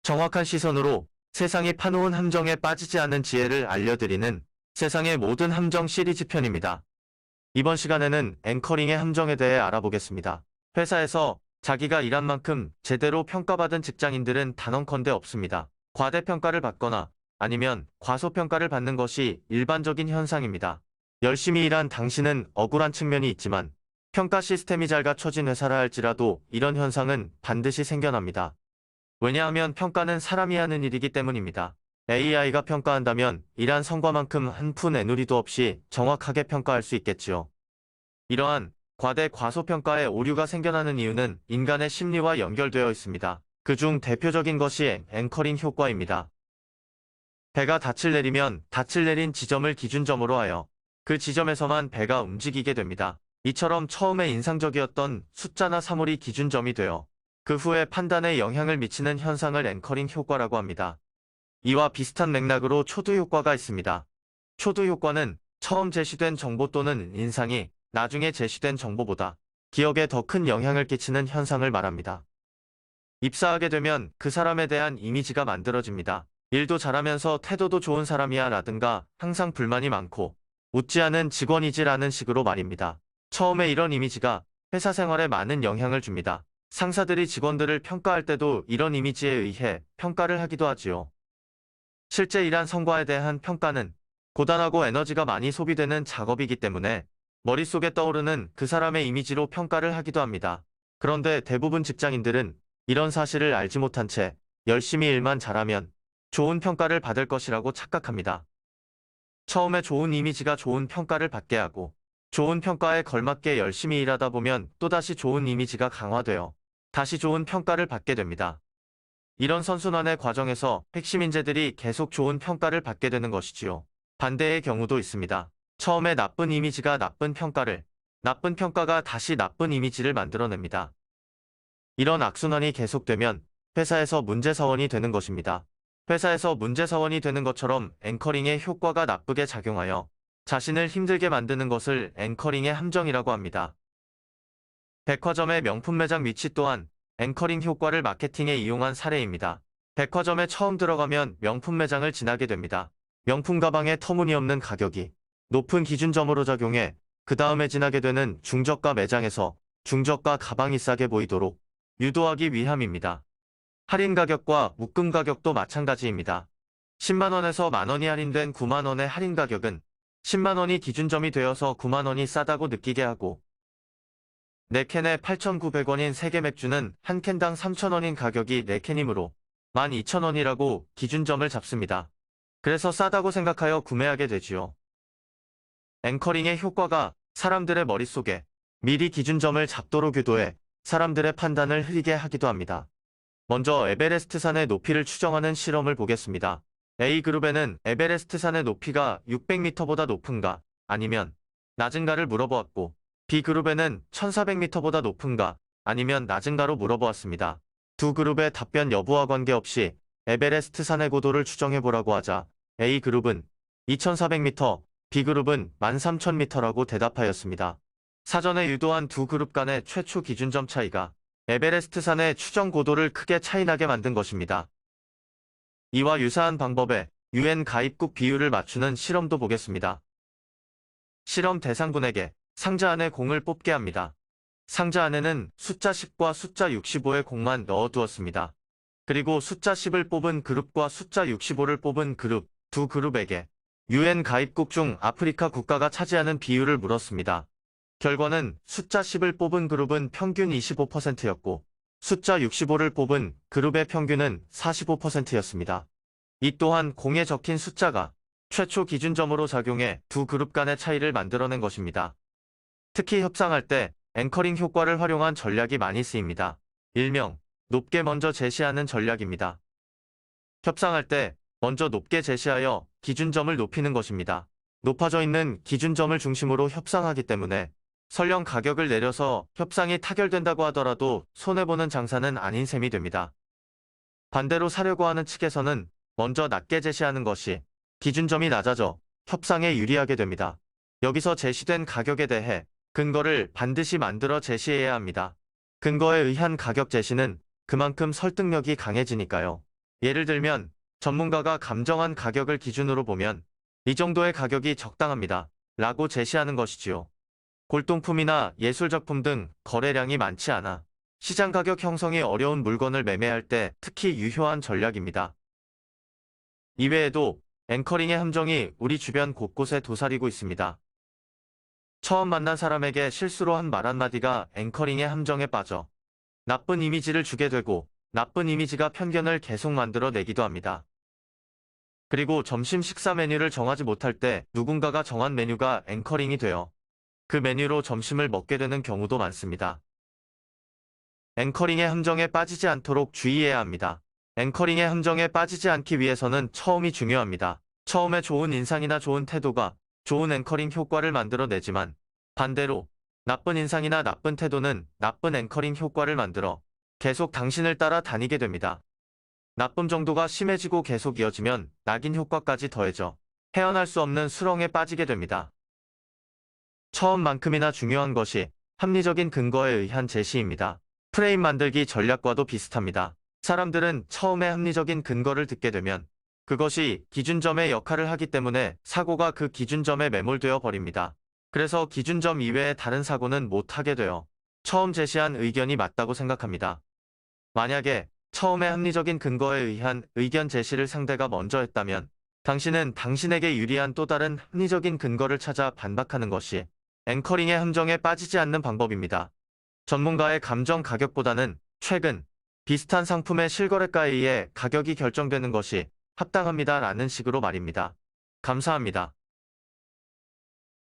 정확한 시선으로 세상이 파놓은 함정에 빠지지 않는 지혜를 알려드리는 세상의 모든 함정 시리즈 편입니다. 이번 시간에는 앵커링의 함정에 대해 알아보겠습니다. 회사에서 자기가 일한 만큼 제대로 평가받은 직장인들은 단언컨대 없습니다. 과대평가를 받거나 아니면 과소평가를 받는 것이 일반적인 현상입니다. 열심히 일한 당신은 억울한 측면이 있지만 평가 시스템이 잘 갖춰진 회사라 할지라도 이런 현상은 반드시 생겨납니다. 왜냐하면 평가는 사람이 하는 일이기 때문입니다. AI가 평가한다면 일한 성과만큼 한 푼 애누리도 없이 정확하게 평가할 수 있겠지요. 이러한 과대 과소평가의 오류가 생겨나는 이유는 인간의 심리와 연결되어 있습니다. 그중 대표적인 것이 앵커링 효과입니다. 배가 닻을 내리면 닻을 내린 지점을 기준점으로 하여 그 지점에서만 배가 움직이게 됩니다. 이처럼 처음에 인상적이었던 숫자나 사물이 기준점이 되어 그 후에 판단에 영향을 미치는 현상을 앵커링 효과라고 합니다. 이와 비슷한 맥락으로 초두 효과가 있습니다. 초두 효과는 처음 제시된 정보 또는 인상이 나중에 제시된 정보보다 기억에 더 큰 영향을 끼치는 현상을 말합니다. 입사하게 되면 그 사람에 대한 이미지가 만들어집니다. 일도 잘하면서 태도도 좋은 사람이야 라든가 항상 불만이 많고 웃지 않은 직원이지 라는 식으로 말입니다. 처음에 이런 이미지가 회사 생활에 많은 영향을 줍니다. 상사들이 직원들을 평가할 때도 이런 이미지에 의해 평가를 하기도 하지요. 실제 일한 성과에 대한 평가는 고단하고 에너지가 많이 소비되는 작업이기 때문에 머릿속에 떠오르는 그 사람의 이미지로 평가를 하기도 합니다. 그런데 대부분 직장인들은 이런 사실을 알지 못한 채 열심히 일만 잘하면 좋은 평가를 받을 것이라고 착각합니다. 처음에 좋은 이미지가 좋은 평가를 받게 하고 좋은 평가에 걸맞게 열심히 일하다 보면 또다시 좋은 이미지가 강화되어 다시 좋은 평가를 받게 됩니다. 이런 선순환의 과정에서 핵심 인재들이 계속 좋은 평가를 받게 되는 것이지요. 반대의 경우도 있습니다. 처음에 나쁜 이미지가 나쁜 평가가 다시 나쁜 이미지를 만들어냅니다. 이런 악순환이 계속되면 회사에서 문제사원이 되는 것입니다. 회사에서 문제사원이 되는 것처럼 앵커링의 효과가 나쁘게 작용하여 자신을 힘들게 만드는 것을 앵커링의 함정이라고 합니다. 백화점의 명품 매장 위치 또한 앵커링 효과를 마케팅에 이용한 사례입니다. 백화점에 처음 들어가면 명품 매장을 지나게 됩니다. 명품 가방의 터무니없는 가격이 높은 기준점으로 작용해 그 다음에 지나게 되는 중저가 매장에서 중저가 가방이 싸게 보이도록 유도하기 위함입니다. 할인 가격과 묶음 가격도 마찬가지입니다. 10만원에서 만원이 할인된 9만원의 할인 가격은 10만원이 기준점이 되어서 9만원이 싸다고 느끼게 하고 4캔에 8,900원인 세계 맥주는 한 캔당 3,000원인 가격이 4캔이므로 12,000원이라고 기준점을 잡습니다. 그래서 싸다고 생각하여 구매하게 되지요. 앵커링의 효과가 사람들의 머릿속에 미리 기준점을 잡도록 유도해 사람들의 판단을 흐리게 하기도 합니다. 먼저 에베레스트산의 높이를 추정하는 실험을 보겠습니다. A그룹에는 에베레스트산의 높이가 600m보다 높은가 아니면 낮은가를 물어보았고 B그룹에는 1400m보다 높은가 아니면 낮은가로 물어보았습니다. 두 그룹의 답변 여부와 관계없이 에베레스트산의 고도를 추정해보라고 하자 A그룹은 2400m, B그룹은 13000m라고 대답하였습니다. 사전에 유도한 두 그룹 간의 최초 기준점 차이가 에베레스트산의 추정 고도를 크게 차이나게 만든 것입니다. 이와 유사한 방법에 UN 가입국 비율을 맞추는 실험도 보겠습니다. 실험 대상군에게 상자 안에 공을 뽑게 합니다. 상자 안에는 숫자 10과 숫자 65의 공만 넣어두었습니다. 그리고 숫자 10을 뽑은 그룹과 숫자 65를 뽑은 그룹, 두 그룹에게 UN 가입국 중 아프리카 국가가 차지하는 비율을 물었습니다. 결과는 숫자 10을 뽑은 그룹은 평균 25%였고 숫자 65를 뽑은 그룹의 평균은 45%였습니다. 이 또한 공에 적힌 숫자가 최초 기준점으로 작용해 두 그룹 간의 차이를 만들어낸 것입니다. 특히 협상할 때 앵커링 효과를 활용한 전략이 많이 쓰입니다. 일명 높게 먼저 제시하는 전략입니다. 협상할 때 먼저 높게 제시하여 기준점을 높이는 것입니다. 높아져 있는 기준점을 중심으로 협상하기 때문에 설령 가격을 내려서 협상이 타결된다고 하더라도 손해보는 장사는 아닌 셈이 됩니다. 반대로 사려고 하는 측에서는 먼저 낮게 제시하는 것이 기준점이 낮아져 협상에 유리하게 됩니다. 여기서 제시된 가격에 대해 근거를 반드시 만들어 제시해야 합니다. 근거에 의한 가격 제시는 그만큼 설득력이 강해지니까요. 예를 들면 전문가가 감정한 가격을 기준으로 보면 이 정도의 가격이 적당합니다. 라고 제시하는 것이지요. 골동품이나 예술작품 등 거래량이 많지 않아 시장 가격 형성이 어려운 물건을 매매할 때 특히 유효한 전략입니다. 이외에도 앵커링의 함정이 우리 주변 곳곳에 도사리고 있습니다. 처음 만난 사람에게 실수로 한 말 한마디가 앵커링의 함정에 빠져 나쁜 이미지를 주게 되고 나쁜 이미지가 편견을 계속 만들어 내기도 합니다. 그리고 점심 식사 메뉴를 정하지 못할 때 누군가가 정한 메뉴가 앵커링이 되어 그 메뉴로 점심을 먹게 되는 경우도 많습니다. 앵커링의 함정에 빠지지 않도록 주의해야 합니다. 앵커링의 함정에 빠지지 않기 위해서는 처음이 중요합니다. 처음에 좋은 인상이나 좋은 태도가 좋은 앵커링 효과를 만들어내지만 반대로 나쁜 인상이나 나쁜 태도는 나쁜 앵커링 효과를 만들어 계속 당신을 따라 다니게 됩니다. 나쁨 정도가 심해지고 계속 이어지면 낙인 효과까지 더해져 헤어날 수 없는 수렁에 빠지게 됩니다. 처음만큼이나 중요한 것이 합리적인 근거에 의한 제시입니다. 프레임 만들기 전략과도 비슷합니다. 사람들은 처음에 합리적인 근거를 듣게 되면 그것이 기준점의 역할을 하기 때문에 사고가 그 기준점에 매몰되어 버립니다. 그래서 기준점 이외의 다른 사고는 못하게 되어 처음 제시한 의견이 맞다고 생각합니다. 만약에 처음에 합리적인 근거에 의한 의견 제시를 상대가 먼저 했다면 당신은 당신에게 유리한 또 다른 합리적인 근거를 찾아 반박하는 것이 앵커링의 함정에 빠지지 않는 방법입니다. 전문가의 감정 가격보다는 최근 비슷한 상품의 실거래가에 의해 가격이 결정되는 것이 합당합니다라는 식으로 말입니다. 감사합니다.